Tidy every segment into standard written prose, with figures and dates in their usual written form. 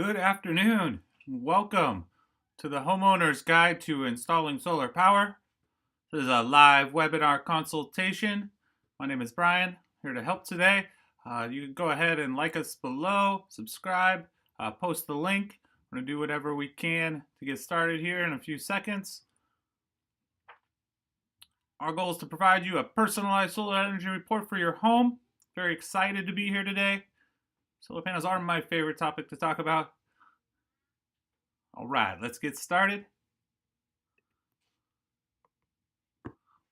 Good afternoon. Welcome to the Homeowner's Guide to Installing Solar Power. This is a live webinar consultation. My name is Brian, here to help today. You can go ahead and like us below, subscribe, post the link. We're going to do whatever we can to get started here in a few seconds. Our goal is to provide you a personalized solar energy report for your home. Very excited to be here today. Solar panels are my favorite topic to talk about. All right, let's get started.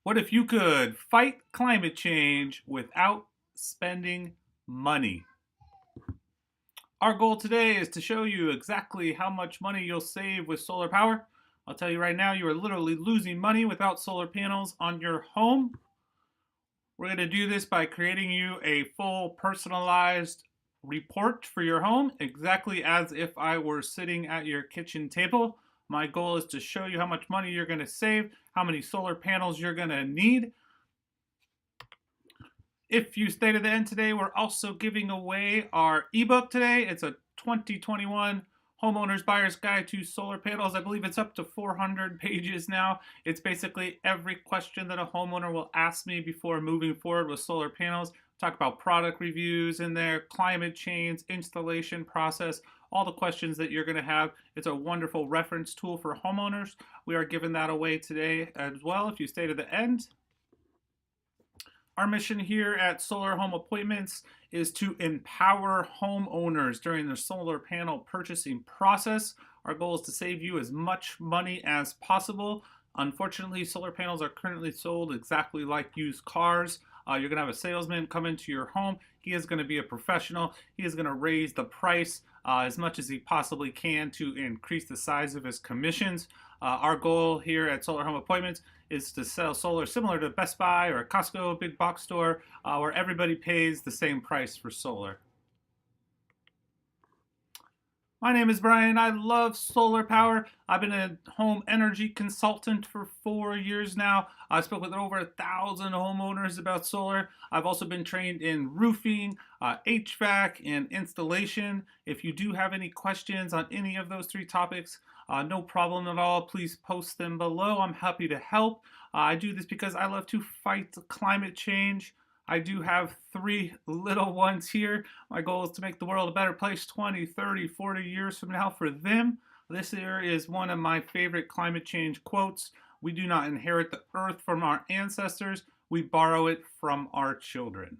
What if you could fight climate change without spending money? Our goal today is to show you exactly how much money you'll save with solar power. I'll tell you right now, you are literally losing money without solar panels on your home. We're going to do this by creating you a full personalized report for your home, exactly as if I were sitting at your kitchen table. My goal is to show you how much money you're going to save, how many solar panels you're going to need. If you stay to the end today, we're also giving away our ebook today. It's a 2021 Homeowners Buyer's Guide to Solar Panels. I believe it's up to 400 pages now. It's basically every question that a homeowner will ask me before moving forward with solar panels. Talk about product reviews in there, climate change, installation process, all the questions that you're going to have. It's a wonderful reference tool for homeowners. We are giving that away today as well if you stay to the end. Our mission here at Solar Home Appointments is to empower homeowners during the solar panel purchasing process. Our goal is to save you as much money as possible. Unfortunately, solar panels are currently sold exactly like used cars. You're going to have a salesman come into your home. He is going to be a professional. He is going to raise the price as much as he possibly can to increase the size of his commissions. Our goal here at Solar Home Appointments is to sell solar similar to Best Buy or a Costco big box store where everybody pays the same price for solar. My name is Brian. I love solar power. I've been a home energy consultant for 4 years now. I spoke with over 1,000 homeowners about solar. I've also been trained in roofing, HVAC, and installation. If you do have any questions on any of those three topics, no problem at all. Please post them below. I'm happy to help. I do this because I love to fight climate change. I do have 3 little ones here. My goal is to make the world a better place 20, 30, 40 years from now for them. This here is one of my favorite climate change quotes. We do not inherit the earth from our ancestors. We borrow it from our children.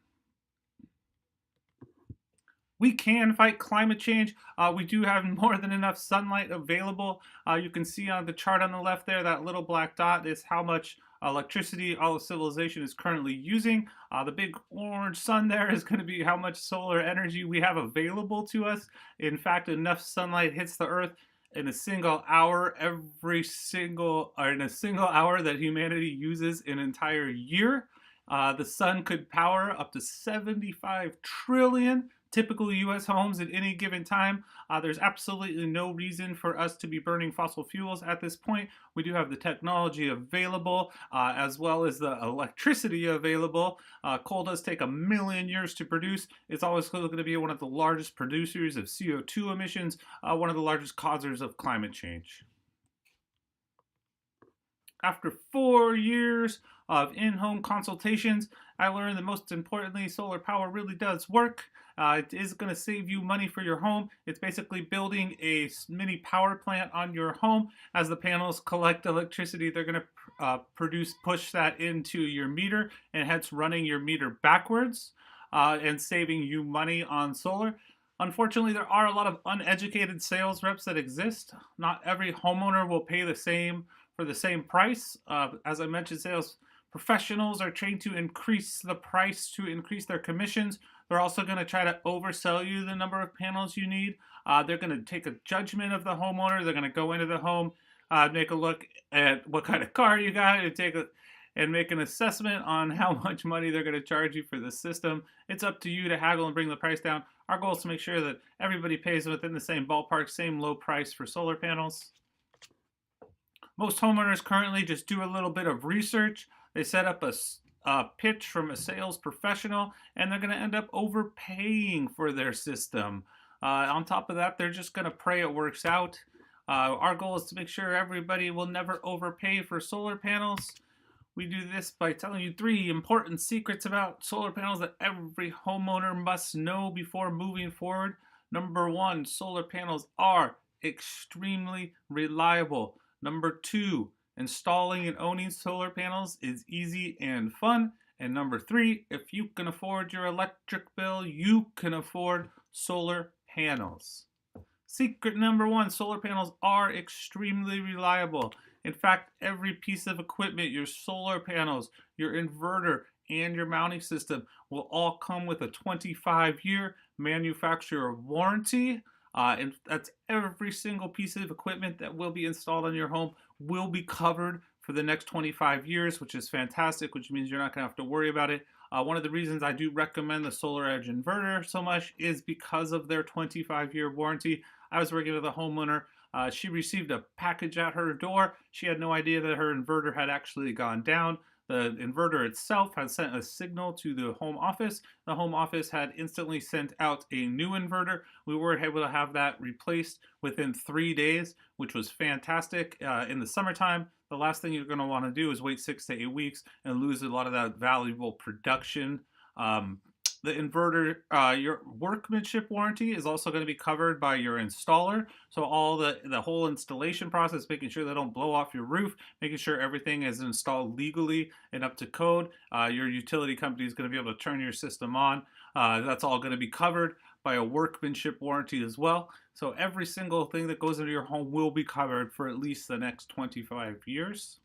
We can fight climate change. We do have more than enough sunlight available. You can see on the chart on the left there, that little black dot is how much electricity all of civilization is currently using. The big orange sun there is going to be how much solar energy we have available to us. In fact, enough sunlight hits the earth in a single hour in a single hour that humanity uses an entire year. The sun could power up to 75 trillion typical U.S. homes at any given time. There's absolutely no reason for us to be burning fossil fuels at this point. We do have the technology available as well as the electricity available. Coal does take 1 million years to produce. It's always going to be one of the largest producers of CO2 emissions, one of the largest causers of climate change. After 4 years of in-home consultations, I learned that most importantly, solar power really does work. It is going to save you money for your home. It's basically building a mini power plant on your home. As the panels collect electricity, they're going to push that into your meter, and hence running your meter backwards and saving you money on solar. Unfortunately, there are a lot of uneducated sales reps that exist. Not every homeowner will pay the same for the same price. As I mentioned, sales professionals are trained to increase the price to increase their commissions. They're also going to try to oversell you the number of panels you need. They're going to take a judgment of the homeowner. They're going to go into the home, make a look at what kind of car you got, and make an assessment on how much money they're going to charge you for the system. It's up to you to haggle and bring the price down. Our goal is to make sure that everybody pays within the same ballpark, same low price for solar panels. Most homeowners currently just do a little bit of research. They set up a pitch from a sales professional, and they're going to end up overpaying for their system. On top of that, they're just going to pray it works out. Our goal is to make sure everybody will never overpay for solar panels. We do this by telling you 3 important secrets about solar panels that every homeowner must know before moving forward. Number 1, solar panels are extremely reliable. Number 2, installing and owning solar panels is easy and fun. And number 3, if you can afford your electric bill, you can afford solar panels. Secret number 1, solar panels are extremely reliable. In fact, every piece of equipment, your solar panels, your inverter, and your mounting system will all come with a 25-year manufacturer warranty. And that's every single piece of equipment that will be installed on your home will be covered for the next 25 years, which is fantastic, which means you're not going to have to worry about it. One of the reasons I do recommend the Solaredge inverter so much is because of their 25-year warranty. I was working with a homeowner. She received a package at her door. She had no idea that her inverter had actually gone down. The inverter itself had sent a signal to the home office. The home office had instantly sent out a new inverter. We were able to have that replaced within 3 days, which was fantastic. In the summertime, the last thing you're going to want to do is wait 6 to 8 weeks and lose a lot of that valuable production. The inverter, your workmanship warranty is also going to be covered by your installer. So all the whole installation process, making sure they don't blow off your roof, making sure everything is installed legally and up to code. Your utility company is going to be able to turn your system on. That's all going to be covered by a workmanship warranty as well. So every single thing that goes into your home will be covered for at least the next 25 years.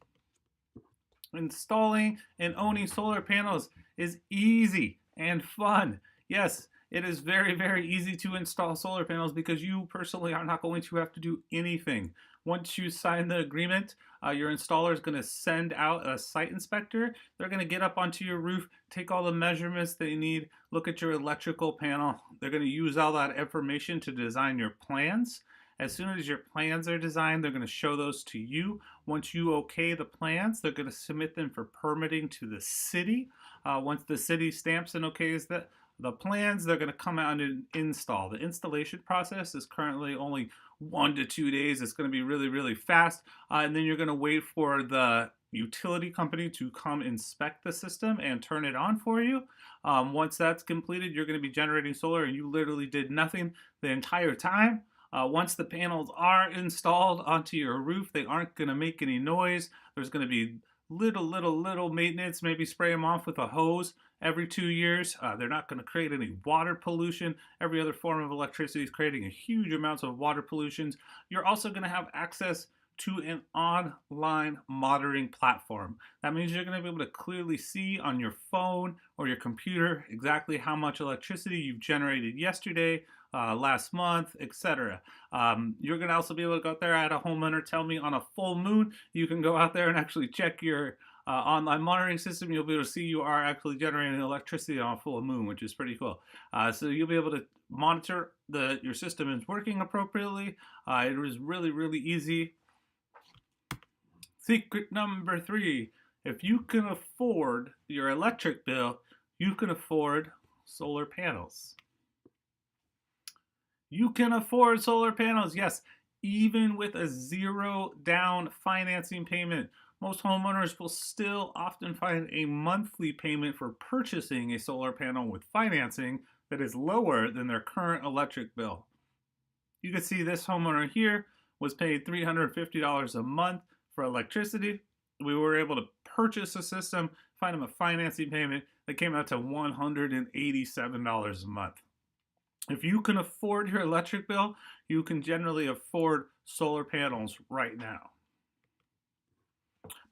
Installing and owning solar panels is easy and fun. Yes, it is very, very easy to install solar panels because you personally are not going to have to do anything. Once you sign the agreement, your installer is going to send out a site inspector. They're going to get up onto your roof, take all the measurements they need, look at your electrical panel. They're going to use all that information to design your plans. As soon as your plans are designed, they're going to show those to you. Once you okay the plans, they're going to submit them for permitting to the city. Once the city stamps and okays the plans, they're going to come out and install. The installation process is currently only 1 to 2 days. It's going to be really, really fast. And then you're going to wait for the utility company to come inspect the system and turn it on for you. Once that's completed, you're going to be generating solar and you literally did nothing the entire time. Once the panels are installed onto your roof, they aren't going to make any noise. There's going to be little maintenance. Maybe spray them off with a hose every 2 years. They're not going to create any water pollution. Every other form of electricity is creating a huge amounts of water pollutions. You're also going to have access to an online monitoring platform. That means you're going to be able to clearly see on your phone or your computer exactly how much electricity you've generated yesterday, last month, etc. You're going to also be able to go out there. I had a homeowner tell me on a full moon, you can go out there and actually check your online monitoring system. You'll be able to see you are actually generating electricity on a full moon, which is pretty cool. So you'll be able to monitor your system is working appropriately. It was really, really easy. Secret number 3, if you can afford your electric bill, you can afford solar panels. You can afford solar panels, yes, even with a 0 down financing payment. Most homeowners will still often find a monthly payment for purchasing a solar panel with financing that is lower than their current electric bill. You can see this homeowner here was paid $350 a month for electricity. We were able to purchase a system, find him a financing payment that came out to $187 a month. If you can afford your electric bill, you can generally afford solar panels right now.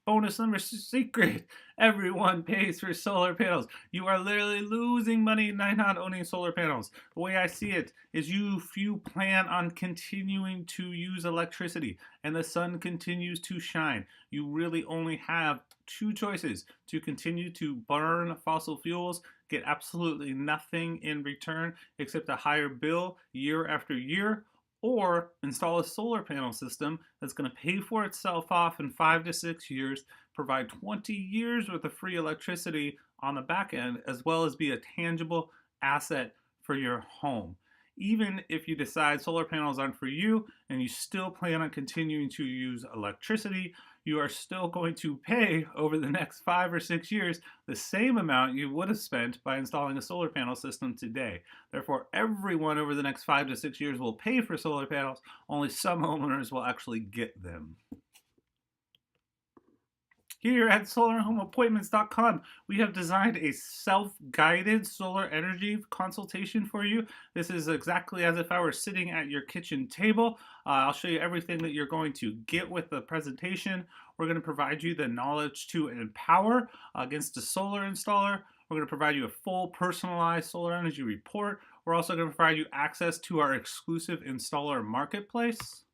Bonus number secret, everyone pays for solar panels. You are literally losing money by not owning solar panels. The way I see it is if you plan on continuing to use electricity and the sun continues to shine, you really only have 2 choices: to continue to burn fossil fuels, get absolutely nothing in return except a higher bill year after year, or install a solar panel system that's going to pay for itself off in 5 to 6 years, provide 20 years worth of free electricity on the back end, as well as be a tangible asset for your home. Even if you decide solar panels aren't for you and you still plan on continuing to use electricity, you are still going to pay over the next 5 or 6 years the same amount you would have spent by installing a solar panel system today. Therefore, everyone over the next 5 to 6 years will pay for solar panels, only some homeowners will actually get them. Here at SolarHomeAppointments.com, we have designed a self-guided solar energy consultation for you. This is exactly as if I were sitting at your kitchen table. I'll show you everything that you're going to get with the presentation. We're going to provide you the knowledge to empower against a solar installer. We're going to provide you a full personalized solar energy report. We're also going to provide you access to our exclusive installer marketplace.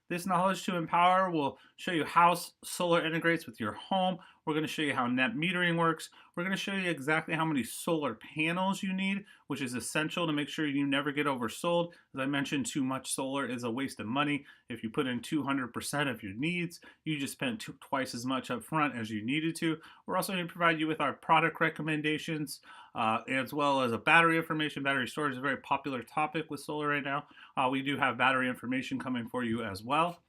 This knowledge to empower will show you how solar integrates with your home. We're going to show you how net metering works. We're going to show you exactly how many solar panels you need, which is essential to make sure you never get oversold. As I mentioned, too much solar is a waste of money. If you put in 200% of your needs, you just spent twice as much up front as you needed to. We're also going to provide you with our product recommendations, as well as a battery information. Battery storage is a very popular topic with solar right now. We do have battery information coming for you as well.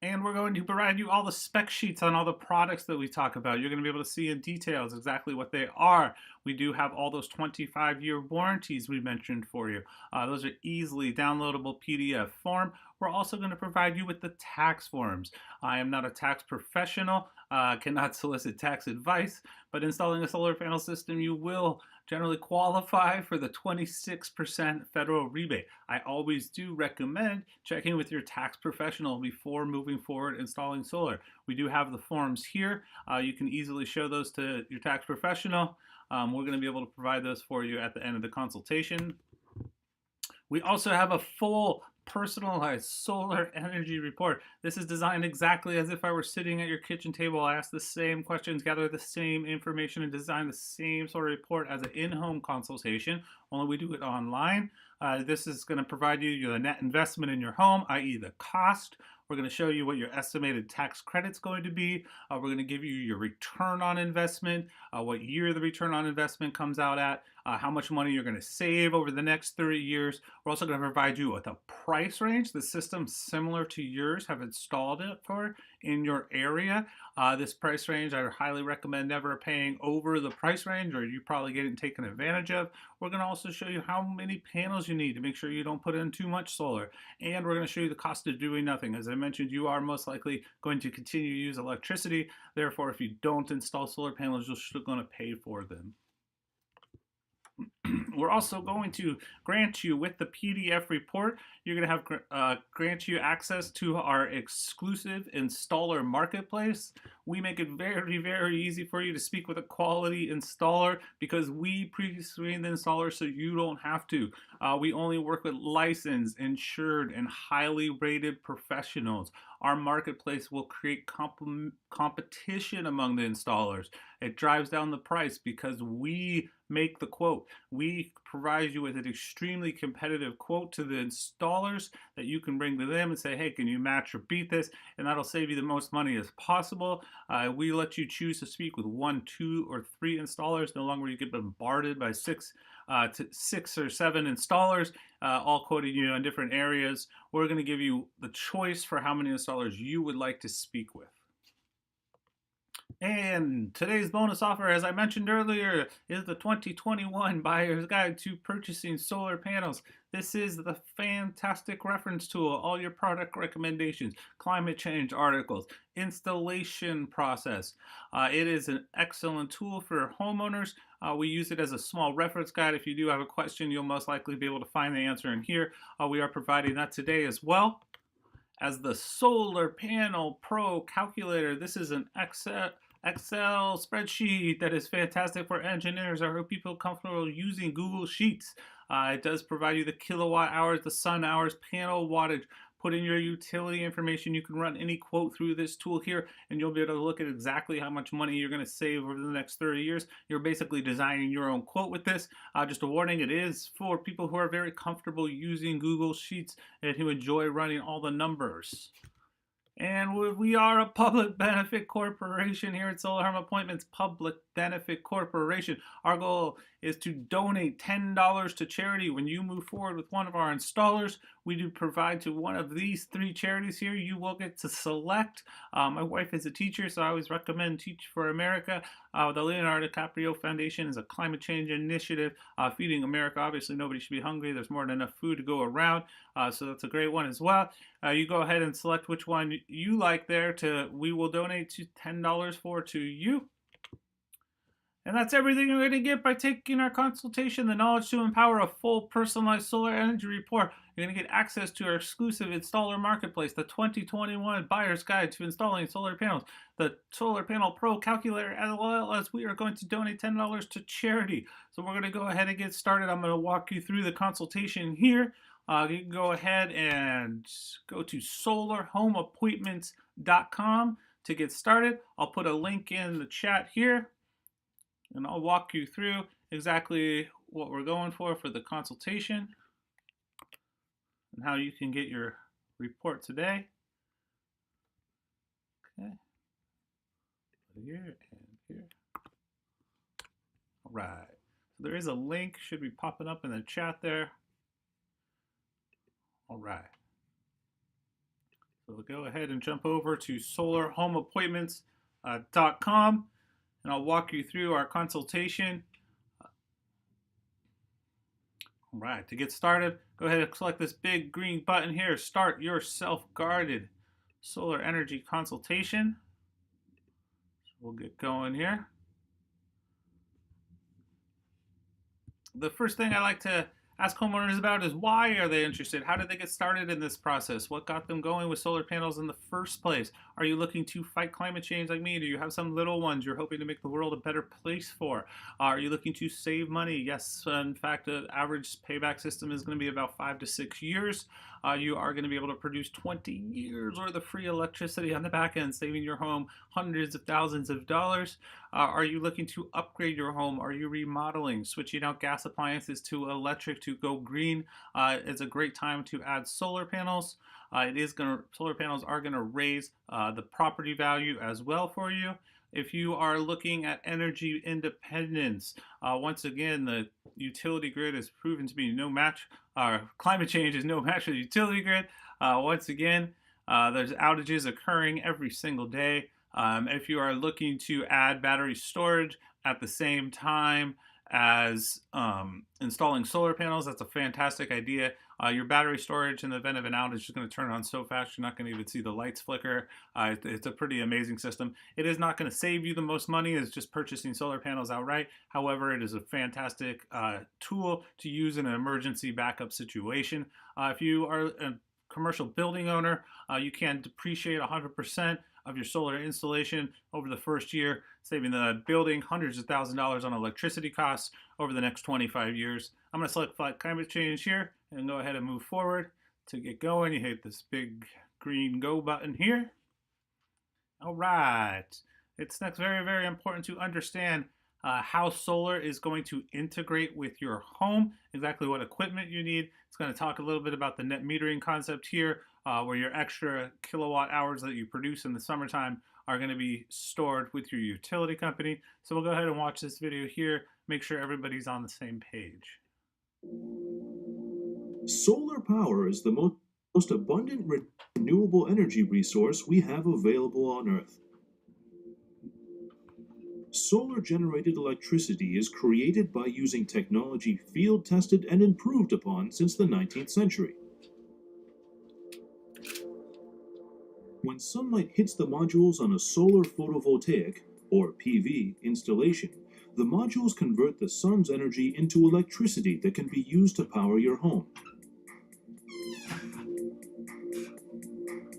And we're going to provide you all the spec sheets on all the products that we talk about. You're going to be able to see in details exactly what they are. We do have all those 25-year warranties we mentioned for you. Those are easily downloadable PDF form. We're also going to provide you with the tax forms. I am not a tax professional, cannot solicit tax advice, but installing a solar panel system, you will generally qualify for the 26% federal rebate. I always do recommend checking with your tax professional before moving forward installing solar. We do have the forms here. You can easily show those to your tax professional. We're going to be able to provide those for you at the end of the consultation. We also have a full personalized solar energy report. This is designed exactly as if I were sitting at your kitchen table. I ask the same questions, gather the same information, and design the same sort of report as an in-home consultation, only we do it online. This is going to provide you the net investment in your home, i.e. the cost. We're going to show you what your estimated tax credit's going to be. We're going to give you your return on investment, what year the return on investment comes out at, how much money you're going to save over the next 30 years. We're also going to provide you with a price range. The system similar to yours have installed it for in your area. This price range, I highly recommend never paying over the price range, or you're probably getting taken advantage of. We're going to also show you how many panels you need to make sure you don't put in too much solar. And we're going to show you the cost of doing nothing. As I mentioned, you are most likely going to continue to use electricity. Therefore, if you don't install solar panels, you're still going to pay for them. We're also going to grant you with the PDF report, you're going to have grant you access to our exclusive installer marketplace. We make it very, very easy for you to speak with a quality installer because we pre-screen the installer so you don't have to. We only work with licensed, insured, and highly rated professionals. Our marketplace will create competition among the installers. It drives down the price because we make the quote. We provide you with an extremely competitive quote to the installers that you can bring to them and say, hey, can you match or beat this? And that'll save you the most money as possible. We let you choose to speak with 1, 2, or 3 installers. No longer you get bombarded by 6 or 7 installers, all quoting you on different areas. We're going to give you the choice for how many installers you would like to speak with. And today's bonus offer, as I mentioned earlier, is the 2021 Buyer's Guide to Purchasing Solar Panels. This is the fantastic reference tool, all your product recommendations, climate change articles, installation process. It is an excellent tool for homeowners. We use it as a small reference guide. If you do have a question, you'll most likely be able to find the answer in here. We are providing that today as well. As the Solar Panel Pro Calculator, this is an Excel spreadsheet that is fantastic for engineers or people comfortable using Google Sheets. It does provide you the kilowatt hours, the sun hours, panel wattage. Put in your utility information. You can run any quote through this tool here, and you'll be able to look at exactly how much money you're going to save over the next 30 years. You're basically designing your own quote with this. Just a warning, it is for people who are very comfortable using Google Sheets and who enjoy running all the numbers. And we are a public benefit corporation here at Solar Home Appointments. Public Benefit Corporation. Our goal is to donate $10 to charity. When you move forward with one of our installers, we do provide to one of these 3 charities here. You will get to select. My wife is a teacher, so I always recommend Teach for America. The Leonardo DiCaprio Foundation is a climate change initiative feeding America. Obviously, nobody should be hungry. There's more than enough food to go around, so that's a great one as well. You go ahead and select which one you like there. We will donate to $10 for to you. And that's everything you're going to get by taking our consultation, the knowledge to empower a full personalized solar energy report. You're going to get access to our exclusive installer marketplace, the 2021 Buyer's Guide to Installing Solar Panels, the Solar Panel Pro Calculator, as well as we are going to donate $10 to charity. So we're going to go ahead and get started. I'm going to walk you through the consultation here. You can go ahead and go to solarhomeappointments.com to get started. I'll put a link in the chat here, and I'll walk you through exactly what we're going for the consultation and how you can get your report today. Okay. Here and here. All right. So there is a link, should be popping up in the chat there. All right. So we'll go ahead and jump over to solarhomeappointments.com. And I'll walk you through our consultation. All right, to get started, go ahead and select this big green button here, Start Your Self-Guided Solar Energy Consultation. So we'll get going here. The first thing I like to ask homeowners about is, why are they interested? How did they get started in this process? What got them going with solar panels in the first place? Are you looking to fight climate change like me? Do you have some little ones you're hoping to make the world a better place for? Are you looking to save money? Yes, in fact, the average payback system is going to be about 5 to 6 years. You are going to be able to produce 20 years worth of free electricity on the back end, saving your home hundreds of thousands of dollars. Are you looking to upgrade your home? Are you remodeling, switching out gas appliances to electric to go green? It's a great time to add solar panels. Solar panels are going to raise the property value as well for you. If you are looking at energy independence, once again, the utility grid has proven to be no match. Climate change is no match for the utility grid. Once again, there's outages occurring every single day. If you are looking to add battery storage at the same time as installing solar panels, that's a fantastic idea. Your battery storage in the event of an outage is going to turn on so fast you're not going to even see the lights flicker. It's a pretty amazing system. It is not going to save you the most money as just purchasing solar panels outright. However, it is a fantastic tool to use in an emergency backup situation. If you are a commercial building owner, you can depreciate 100% of your solar installation over the first year, saving the building hundreds of thousands of dollars on electricity costs over the next 25 years. I'm going to select Fight Climate Change here and go ahead and move forward. To get going, you hit this big green go button here. All right. It's next very, very important to understand how solar is going to integrate with your home, exactly what equipment you need. It's going to talk a little bit about the net metering concept here, where your extra kilowatt hours that you produce in the summertime are going to be stored with your utility company. So we'll go ahead and watch this video here, make sure everybody's on the same page. Solar power is the most abundant renewable energy resource we have available on Earth. Solar-generated electricity is created by using technology field-tested and improved upon since the 19th century. When sunlight hits the modules on a solar photovoltaic, or PV, installation, the modules convert the sun's energy into electricity that can be used to power your home.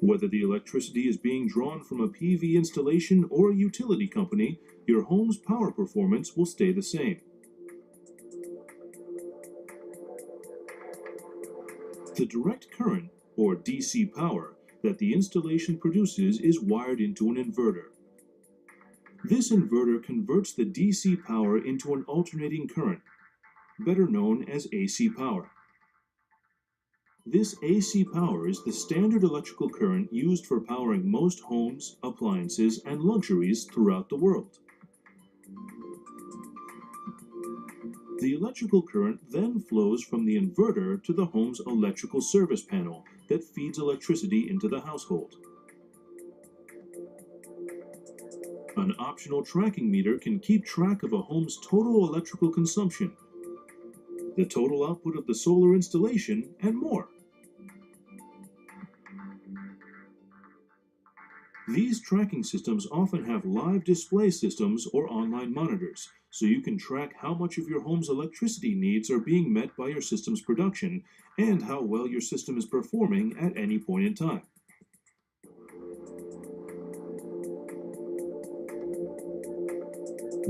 Whether the electricity is being drawn from a PV installation or a utility company, your home's power performance will stay the same. The direct current, or DC power, that the installation produces is wired into an inverter. This inverter converts the DC power into an alternating current, better known as AC power. This AC power is the standard electrical current used for powering most homes, appliances, and luxuries throughout the world. The electrical current then flows from the inverter to the home's electrical service panel that feeds electricity into the household. An optional tracking meter can keep track of a home's total electrical consumption, the total output of the solar installation, and more. These tracking systems often have live display systems or online monitors, so you can track how much of your home's electricity needs are being met by your system's production and how well your system is performing at any point in time.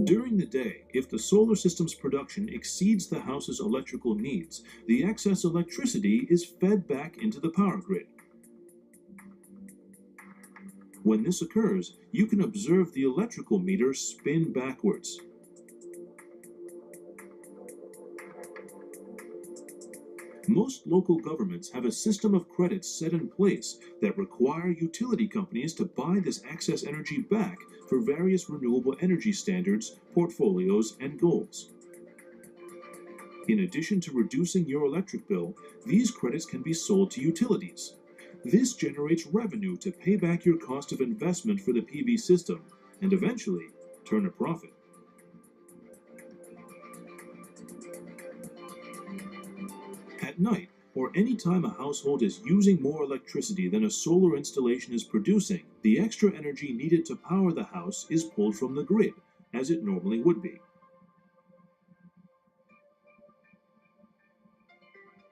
During the day, if the solar system's production exceeds the house's electrical needs, the excess electricity is fed back into the power grid. When this occurs, you can observe the electrical meter spin backwards. Most local governments have a system of credits set in place that require utility companies to buy this excess energy back for various renewable energy standards, portfolios, and goals. In addition to reducing your electric bill, these credits can be sold to utilities. This generates revenue to pay back your cost of investment for the PV system and eventually turn a profit. At night, or any time a household is using more electricity than a solar installation is producing, the extra energy needed to power the house is pulled from the grid, as it normally would be.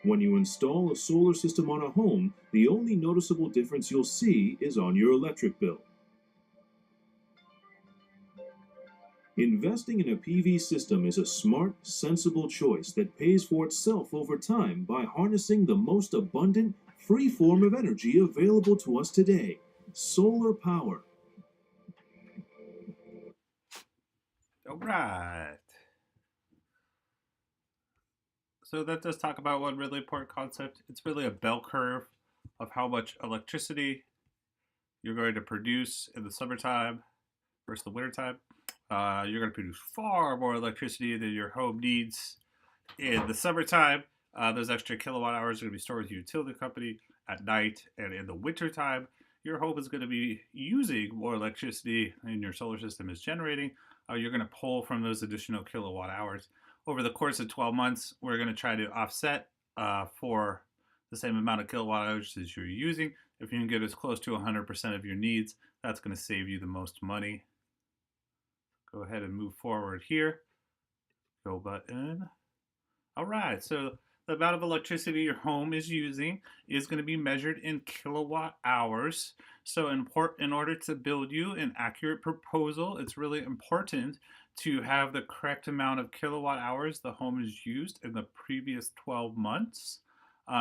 When you install a solar system on a home, the only noticeable difference you'll see is on your electric bill. Investing in a PV system is a smart, sensible choice that pays for itself over time by harnessing the most abundant, free form of energy available to us today: solar power. All right. So that does talk about one really important concept. It's really a bell curve of how much electricity you're going to produce in the summertime versus the wintertime. You're going to produce far more electricity than your home needs in the summertime. Those extra kilowatt hours are going to be stored with the utility company at night, and in the wintertime, your home is going to be using more electricity than your solar system is generating. You're going to pull from those additional kilowatt hours. Over the course of 12 months, we're going to try to offset for the same amount of kilowatt hours as you're using. If you can get as close to 100% of your needs, that's going to save you the most money. Go ahead and move forward here. Go button. All right, so the amount of electricity your home is using is going to be measured in kilowatt hours. So in order to build you an accurate proposal, it's really important to have the correct amount of kilowatt hours the home has used in the previous 12 months.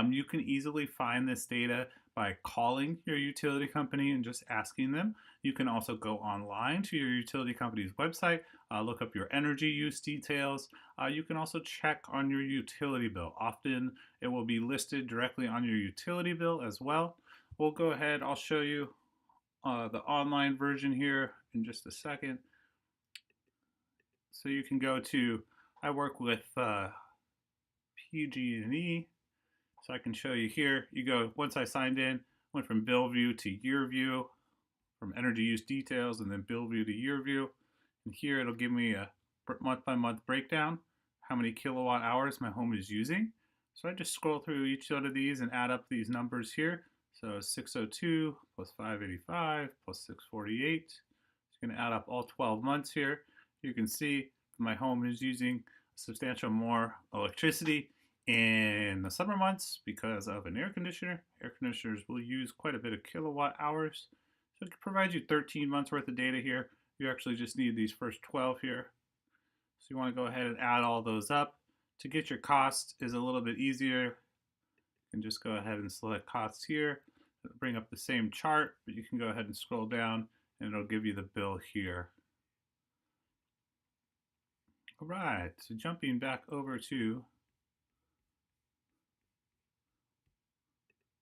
You can easily find this data by calling your utility company and just asking them. You can also go online to your utility company's website, look up your energy use details. You can also check on your utility bill. Often it will be listed directly on your utility bill as well. We'll go ahead, I'll show you the online version here in just a second. So you can go to, I work with PG&E, so I can show you here. You go, once I signed in, went from bill view to year view, from energy use details, and then bill view to year view. And here it'll give me a month by month breakdown, how many kilowatt hours my home is using. So I just scroll through each one of these and add up these numbers here. So 602 plus 585 plus 648. It's going to add up all 12 months here. You can see my home is using substantial more electricity in the summer months because of an air conditioner. Air conditioners will use quite a bit of kilowatt hours. So it provides you 13 months worth of data here. You actually just need these first 12 here. So you want to go ahead and add all those up. To get your cost is a little bit easier. You can just go ahead and select costs here. It'll bring up the same chart, but you can go ahead and scroll down and it'll give you the bill here. All right, so jumping back over to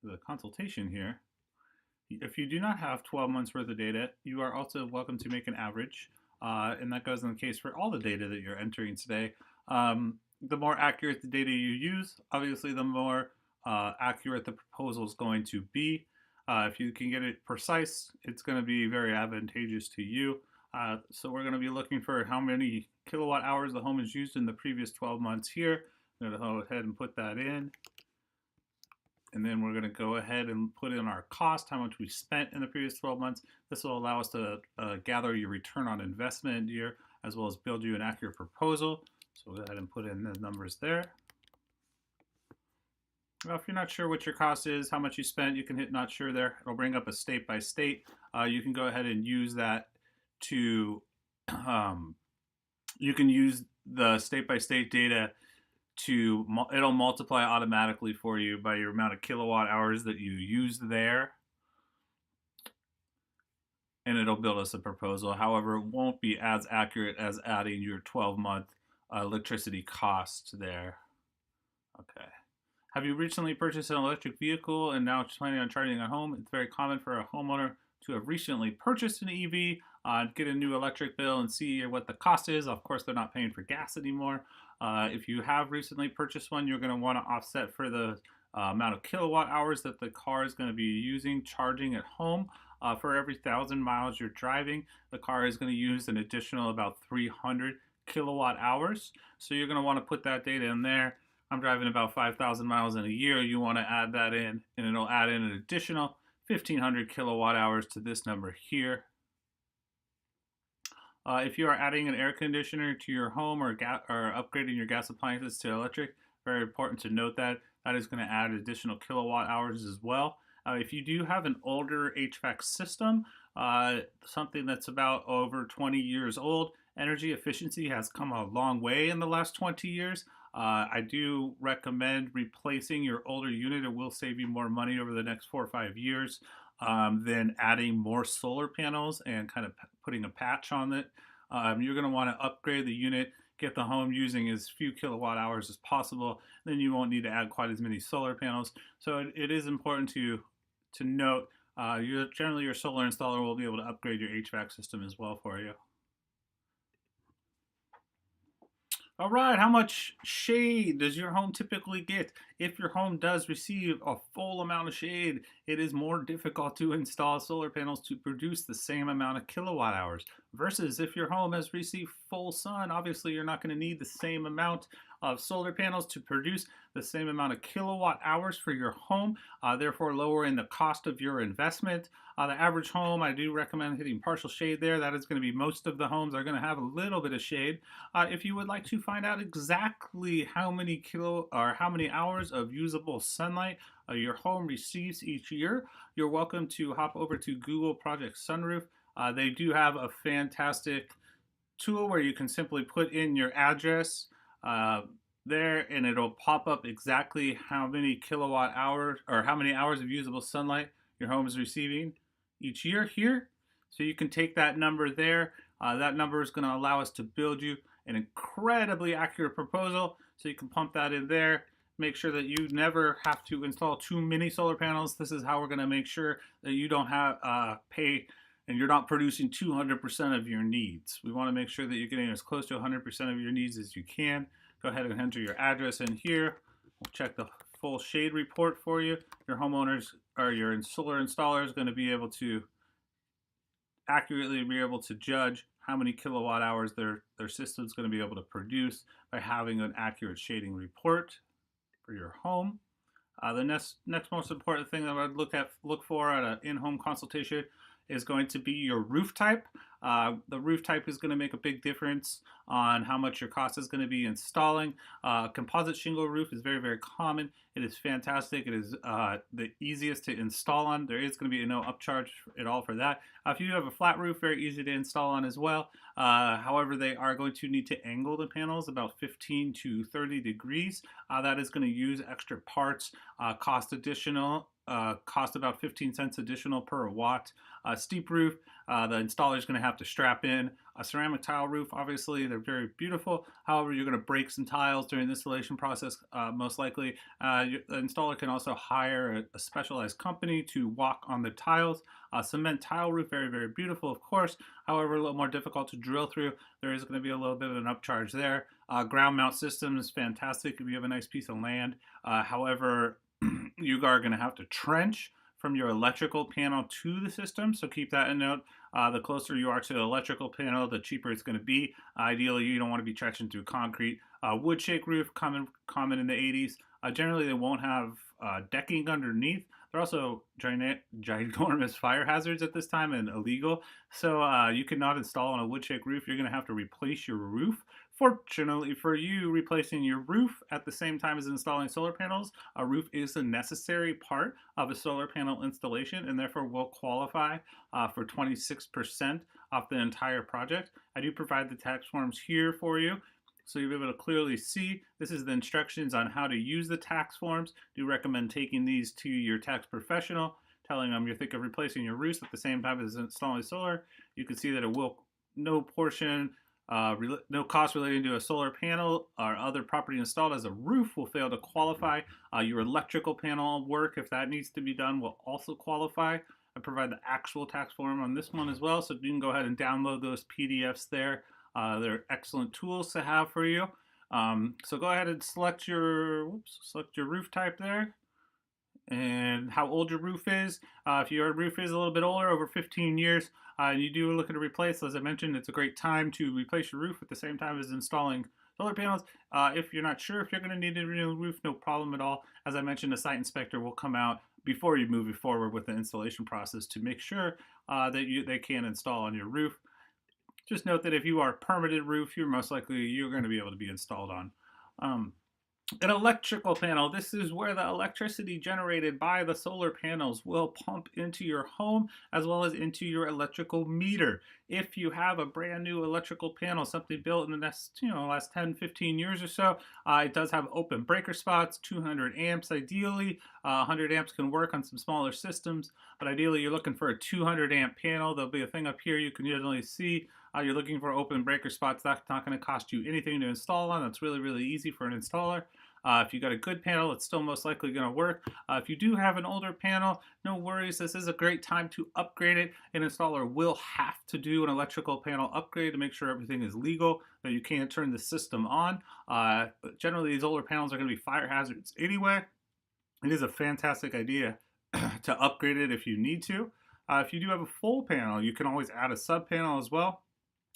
the consultation here. If you do not have 12 months worth of data, you are also welcome to make an average, and that goes in the case for all the data that you're entering today. the more accurate the data you use, obviously the more accurate the proposal is going to be. If you can get it precise, it's going to be very advantageous to you. So we're going to be looking for how many kilowatt hours the home has used in the previous 12 months here. I'm going to go ahead and put that in. And then we're going to go ahead and put in our cost, how much we spent in the previous 12 months. This will allow us to gather your return on investment year, as well as build you an accurate proposal. So go ahead and put in the numbers there. Well, if you're not sure what your cost is, how much you spent, you can hit not sure there. It'll bring up a state by state. You can go ahead and use that to, you can use the state by state data to, it'll multiply automatically for you by your amount of kilowatt hours that you use there. And it'll build us a proposal. However, it won't be as accurate as adding your 12-month electricity cost there. Okay. Have you recently purchased an electric vehicle and now planning on charging at home? It's very common for a homeowner to have recently purchased an EV, get a new electric bill and see what the cost is. Of course, they're not paying for gas anymore. If you have recently purchased one, you're going to want to offset for the amount of kilowatt hours that the car is going to be using charging at home. For every 1,000 miles you're driving, the car is going to use an additional about 300 kilowatt hours. So you're going to want to put that data in there. I'm driving about 5,000 miles in a year. You want to add that in, and it'll add in an additional 1,500 kilowatt hours to this number here. If you are adding an air conditioner to your home or upgrading your gas appliances to electric, very important to note that that is going to add additional kilowatt hours as well. If you do have an older HVAC system, something that's about over 20 years old, energy efficiency has come a long way in the last 20 years. I do recommend replacing your older unit. It will save you more money over the next 4 or 5 years than adding more solar panels and kind of putting a patch on it. You're going to want to upgrade the unit, get the home using as few kilowatt hours as possible. Then you won't need to add quite as many solar panels. So it is important to note, generally your solar installer will be able to upgrade your HVAC system as well for you. All right, how much shade does your home typically get? If your home does receive a full amount of shade, it is more difficult to install solar panels to produce the same amount of kilowatt hours. Versus if your home has received full sun, obviously you're not going to need the same amount of solar panels to produce the same amount of kilowatt hours for your home, therefore lowering the cost of your investment. The average home, I do recommend hitting partial shade there. That is going to be most of the homes are going to have a little bit of shade. If you would like to find out exactly how many hours of usable sunlight your home receives each year, you're welcome to hop over to Google Project Sunroof. They do have a fantastic tool where you can simply put in your address there, and it'll pop up exactly how many kilowatt hours or how many hours of usable sunlight your home is receiving each year here. So you can take that number there. That number is going to allow us to build you an incredibly accurate proposal. So you can pump that in there. Make sure that you never have to install too many solar panels. This is how we're going to make sure that you don't have pay and you're not producing 200% of your needs. We want to make sure that you're getting as close to 100% of your needs as you can. Go ahead and enter your address in here. We'll check the full shade report for you. Your homeowners or your solar installer is going to be able to accurately be able to judge how many kilowatt hours their system is going to be able to produce by having an accurate shading report for your home. The next most important thing that I would look for at an in-home consultation is going to be your roof type. The roof type is going to make a big difference on how much your cost is going to be installing. Composite shingle roof is very, very common. It is fantastic. It is the easiest to install on. There is going to be no upcharge at all for that. If you have a flat roof, very easy to install on as well. However, they are going to need to angle the panels about 15 to 30 degrees. That is going to use extra parts, cost about 15 cents additional per watt. Steep roof, the installer is going to have to strap in a ceramic tile roof. Obviously, they're very beautiful. However, you're going to break some tiles during the installation process, most likely. The installer can also hire a specialized company to walk on the tiles. Cement tile roof, very, very beautiful, of course. However, a little more difficult to drill through. There is going to be a little bit of an upcharge there. Ground mount system is fantastic if you have a nice piece of land. However, you are going to have to trench from your electrical panel to the system, so keep that in note. The closer you are to the electrical panel, the cheaper it's going to be. Ideally, you don't want to be trenching through concrete. Wood shake roof, common in the 80s. Generally, they won't have decking underneath. They're also ginormous fire hazards at this time and illegal. So you cannot install on a wood shake roof. You're going to have to replace your roof. Fortunately for you, replacing your roof at the same time as installing solar panels, a roof is a necessary part of a solar panel installation and therefore will qualify for 26% off the entire project. I do provide the tax forms here for you, so you'll be able to clearly see. This is the instructions on how to use the tax forms. Do recommend taking these to your tax professional, telling them you think of replacing your roof at the same time as installing solar. You can see that it will no cost relating to a solar panel or other property installed as a roof will fail to qualify. Your electrical panel work, if that needs to be done, will also qualify. I provide the actual tax form on this one as well, so you can go ahead and download those PDFs there. They're excellent tools to have for you. So go ahead and select your roof type there and how old your roof is. If your roof is a little bit older, over 15 years, and you do looking to replace, as I mentioned, it's a great time to replace your roof at the same time as installing solar panels. If you're not sure if you're going to need a new roof, no problem at all. As I mentioned, a site inspector will come out before you move forward with the installation process to make sure that they can install on your roof. Just note that if you are a permitted roof, you're going to be able to be installed on. An electrical panel. This is where the electricity generated by the solar panels will pump into your home as well as into your electrical meter. If you have a brand new electrical panel, something built in the last 10, 15 years or so, it does have open breaker spots, 200 amps ideally. 100 amps can work on some smaller systems, but ideally you're looking for a 200 amp panel. There'll be a thing up here you can usually see. You're looking for open breaker spots. That's not going to cost you anything to install on. That's really, really easy for an installer. If you got a good panel, it's still most likely going to work. If you do have an older panel, no worries. This is a great time to upgrade it. An installer will have to do an electrical panel upgrade to make sure everything is legal, that you can't turn the system on. Generally, these older panels are going to be fire hazards anyway. It is a fantastic idea to upgrade it if you need to. If you do have a full panel, you can always add a sub panel as well.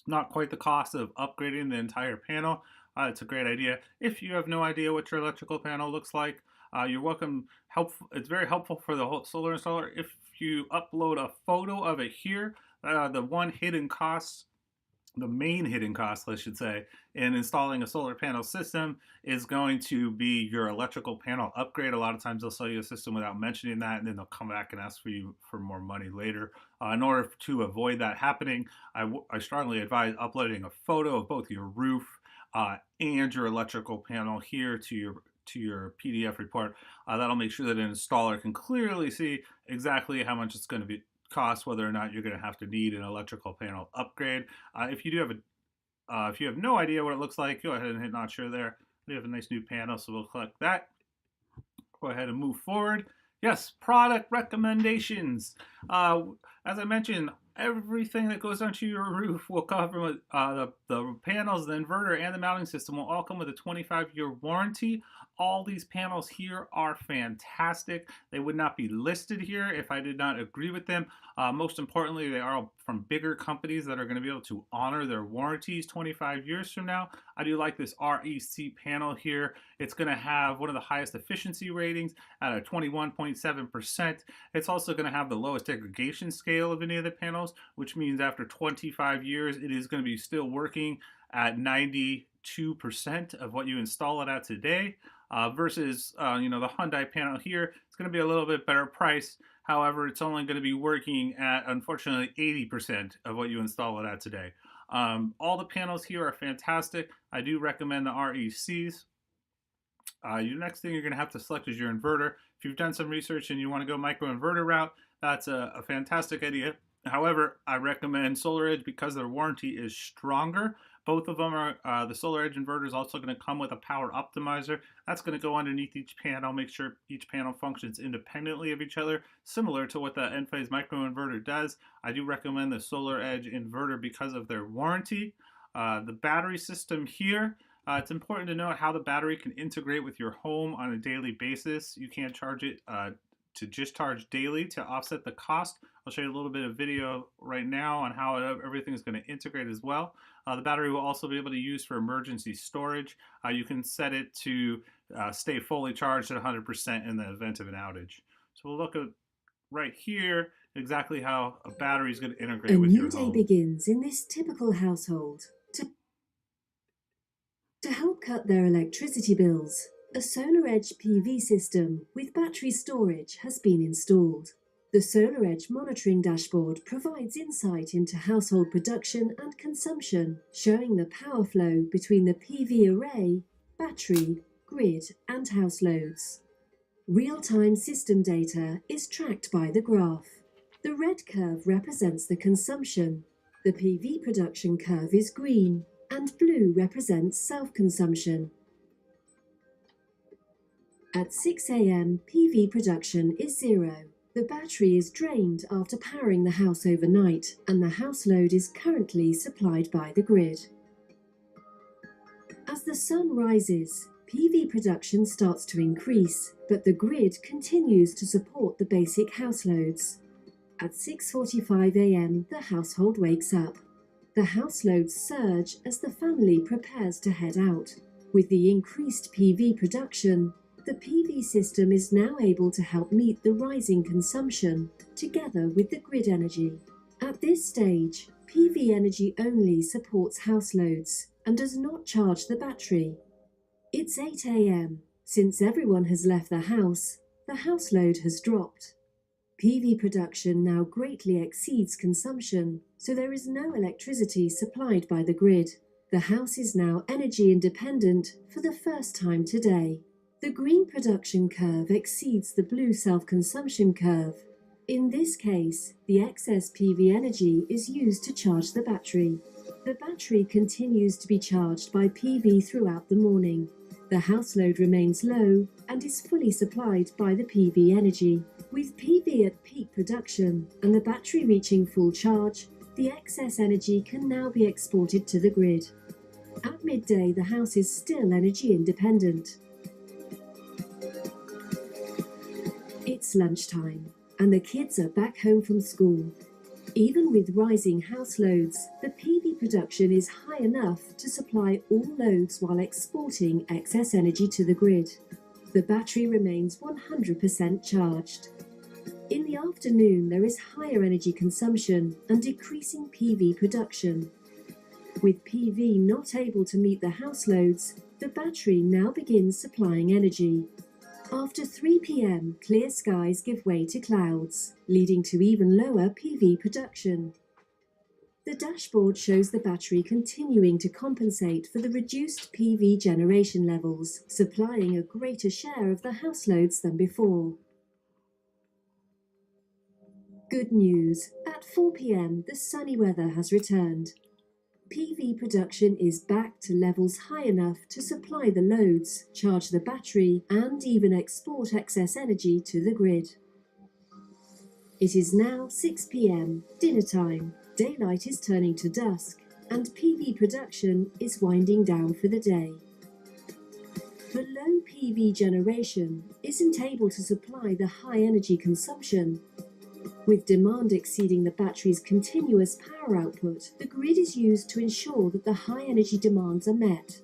Not quite the cost of upgrading the entire panel. It's a great idea. If you have no idea what your electrical panel looks like, you're welcome. It's very helpful for the whole solar installer. If you upload a photo of it here, the main hidden cost, I should say, in installing a solar panel system is going to be your electrical panel upgrade. A lot of times they'll sell you a system without mentioning that, and then they'll come back and ask for you for more money later. In order to avoid that happening, I strongly advise uploading a photo of both your roof and your electrical panel here to your PDF report. That'll make sure that an installer can clearly see exactly how much it's going to be cost, whether or not you're going to have to need an electrical panel upgrade. If you have no idea what it looks like, go ahead and hit not sure there. We have a nice new panel, so we'll click that. Go ahead and move forward. Yes, product recommendations. As I mentioned, everything that goes onto your roof will cover with the panels, the inverter, and the mounting system will all come with a 25-year warranty. All these panels here are fantastic. They would not be listed here if I did not agree with them. Most importantly, they are from bigger companies that are going to be able to honor their warranties 25 years from now. I do like this REC panel here. It's going to have one of the highest efficiency ratings at a 21.7%. It's also going to have the lowest degradation scale of any of the panels, which means after 25 years, it is going to be still working at 92% of what you install it at today. Versus the Hyundai panel here, it's going to be a little bit better price. However, it's only going to be working at, unfortunately, 80% of what you install it at today. All the panels here are fantastic. I do recommend the RECs. Your next thing you're going to have to select is your inverter. If you've done some research and you want to go microinverter route, that's a fantastic idea. However, I recommend Solaredge because their warranty is stronger. Both of them are, the Solaredge inverter is also going to come with a power optimizer. That's going to go underneath each panel, make sure each panel functions independently of each other, similar to what the Enphase microinverter does. I do recommend the Solaredge inverter because of their warranty. The battery system here, It's important to note how the battery can integrate with your home on a daily basis. You can't charge it to just charge daily to offset the cost. I'll show you a little bit of video right now on how everything is going to integrate as well. The battery will also be able to use for emergency storage. You can set it to stay fully charged at 100% in the event of an outage. So we'll look at right here exactly how a battery is going to integrate A with new your day home. begins in this typical household. To help cut their electricity bills, a Solaredge PV system with battery storage has been installed. The Solaredge monitoring dashboard provides insight into household production and consumption, showing the power flow between the PV array, battery, grid, and house loads. Real-time system data is tracked by the graph. The red curve represents the consumption. The PV production curve is green, and blue represents self-consumption. At 6 a.m., PV production is 0. The battery is drained after powering the house overnight, and the house load is currently supplied by the grid. As the sun rises, PV production starts to increase, but the grid continues to support the basic house loads. At 6:45 a.m., the household wakes up. The house loads surge as the family prepares to head out. With the increased PV production, the PV system is now able to help meet the rising consumption, together with the grid energy. At this stage, PV energy only supports house loads and does not charge the battery. It's 8 a.m. Since everyone has left the house load has dropped. PV production now greatly exceeds consumption, so there is no electricity supplied by the grid. The house is now energy independent for the first time today. The green production curve exceeds the blue self-consumption curve. In this case, the excess PV energy is used to charge the battery. The battery continues to be charged by PV throughout the morning. The house load remains low and is fully supplied by the PV energy. With PV at peak production and the battery reaching full charge, the excess energy can now be exported to the grid. At midday, the house is still energy independent. It's lunchtime, and the kids are back home from school. Even with rising house loads, the PV production is high enough to supply all loads while exporting excess energy to the grid. The battery remains 100% charged. In the afternoon, there is higher energy consumption and decreasing PV production. With PV not able to meet the house loads, the battery now begins supplying energy. After 3 p.m., clear skies give way to clouds, leading to even lower PV production. The dashboard shows the battery continuing to compensate for the reduced PV generation levels, supplying a greater share of the house loads than before. Good news! At 4 p.m., the sunny weather has returned. PV production is back to levels high enough to supply the loads, charge the battery, and even export excess energy to the grid. It is now 6 p.m, dinner time. Daylight is turning to dusk, and PV production is winding down for the day. The low PV generation isn't able to supply the high energy consumption. With demand exceeding the battery's continuous power output, the grid is used to ensure that the high energy demands are met.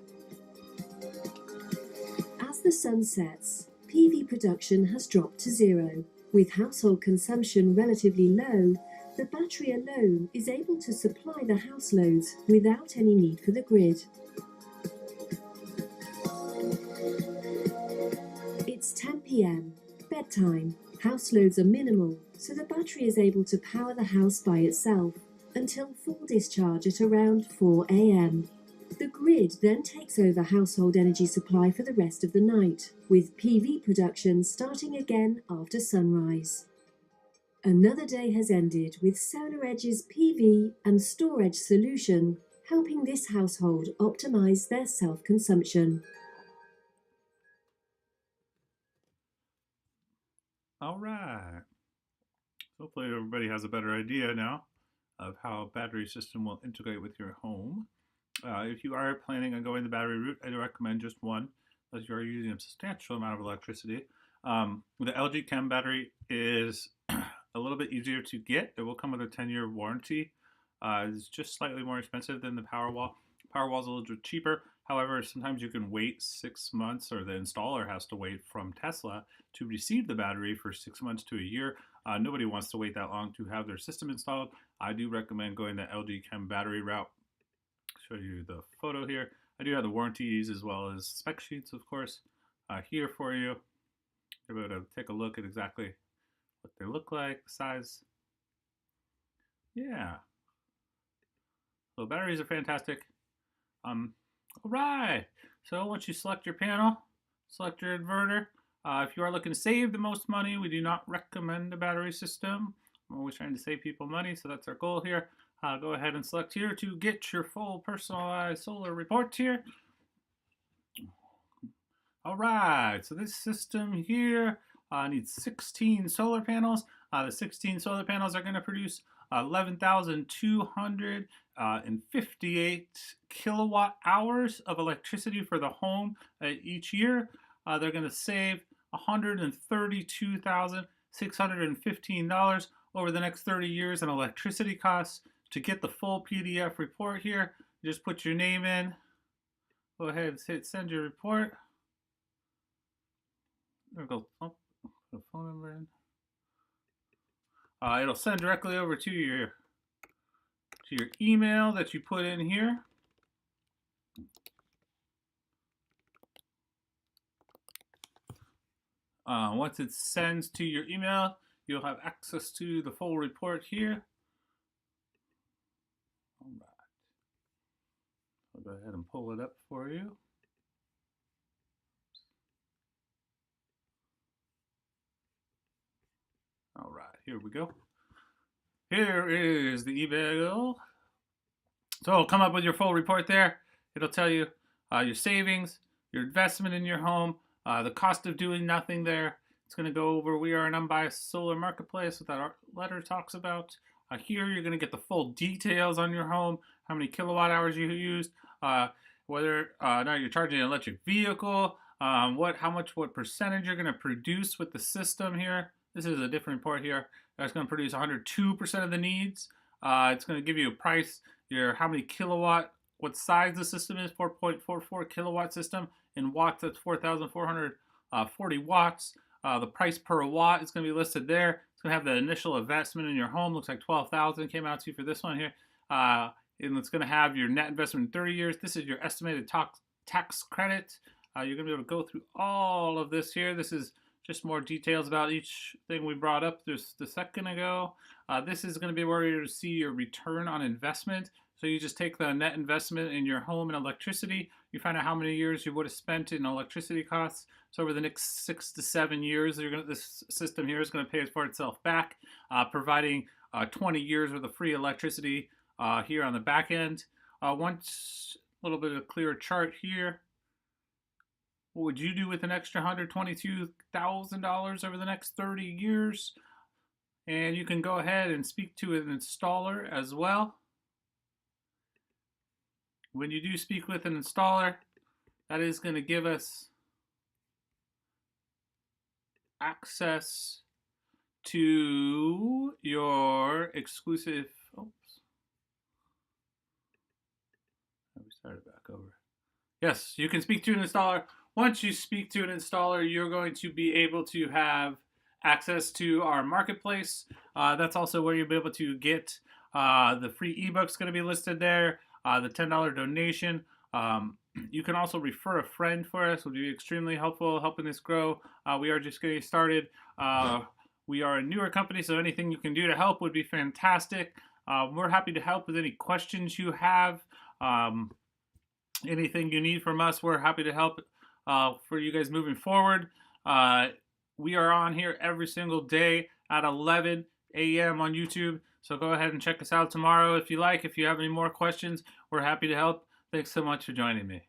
As the sun sets, PV production has dropped to 0. With household consumption relatively low, the battery alone is able to supply the house loads without any need for the grid. It's 10 p.m, bedtime. House loads are minimal, so the battery is able to power the house by itself until full discharge at around 4 a.m. The grid then takes over household energy supply for the rest of the night, with PV production starting again after sunrise. Another day has ended with Solaredge's PV and storage solution helping this household optimize their self-consumption. All right. Hopefully everybody has a better idea now of how a battery system will integrate with your home. If you are planning on going the battery route, I do recommend just one, as you are using a substantial amount of electricity. The LG Chem battery is a little bit easier to get. It will come with a 10-year warranty. It's just slightly more expensive than the Powerwall. Powerwall is a little bit cheaper. However, sometimes you can wait 6 months, or the installer has to wait from Tesla to receive the battery for 6 months to a year. Nobody wants to wait that long to have their system installed. I do recommend going the LG Chem battery route. Show you the photo here. I do have the warranties as well as spec sheets, of course, here for you. You're able to take a look at exactly what they look like, the size. Yeah. So batteries are fantastic. All right. So once you select your panel, select your inverter. If you are looking to save the most money, we do not recommend a battery system. I'm always trying to save people money, so that's our goal here. Go ahead and select here to get your full personalized solar report here. All right, so this system here needs 16 solar panels. The 16 solar panels are going to produce 11,258 kilowatt hours of electricity for the home each year. They're going to save $132,615 over the next 30 years in electricity costs. To get the full PDF report here, you just put your name in. Go ahead and hit send your report. There we go. Oh, put the phone number in. It'll send directly over to your email that you put in here. Once it sends to your email, you'll have access to the full report here. All right. I'll go ahead and pull it up for you. All right, here we go. Here is the email. So it'll come up with your full report there. It'll tell you your savings, your investment in your home, the cost of doing nothing there. It's going to go over we are an unbiased solar marketplace, what that letter talks about. Here you're going to get the full details on your home, how many kilowatt hours you used, whether now you're charging an electric vehicle, what percentage you're going to produce with the system here. This is a different report here. That's going to produce 102% of the needs. It's going to give you a price, how many kilowatt, what size the system is, 4.44 kilowatt system. In watts, that's 4,440 watts. The price per watt is going to be listed there. It's going to have the initial investment in your home. Looks like $12,000 came out to you for this one here. And it's going to have your net investment in 30 years. This is your estimated tax credit. You're going to be able to go through all of this here. This is just more details about each thing we brought up just a second ago. This is going to be where you're to see your return on investment. So you just take the net investment in your home and electricity. You find out how many years you would have spent in electricity costs. So over the next 6 to 7 years, this system here is going to pay for itself back, providing 20 years worth of free electricity here on the back end. Once a little bit of a clearer chart here. What would you do with an extra $122,000 over the next 30 years? And you can go ahead and speak to an installer as well. When you do speak with an installer, that is going to give us access to your exclusive, oops. We started back over. Yes, you can speak to an installer. Once you speak to an installer, you're going to be able to have access to our marketplace. That's also where you'll be able to get the free ebook's going to be listed there, the $10 donation. You can also refer a friend for us. It will be extremely helpful helping us grow. We are just getting started. We are a newer company, so anything you can do to help would be fantastic. We're happy to help with any questions you have. Anything you need from us, we're happy to help for you guys moving forward. We are on here every single day at 11 a.m. on YouTube. So go ahead and check us out tomorrow if you like. If you have any more questions, we're happy to help. Thanks so much for joining me.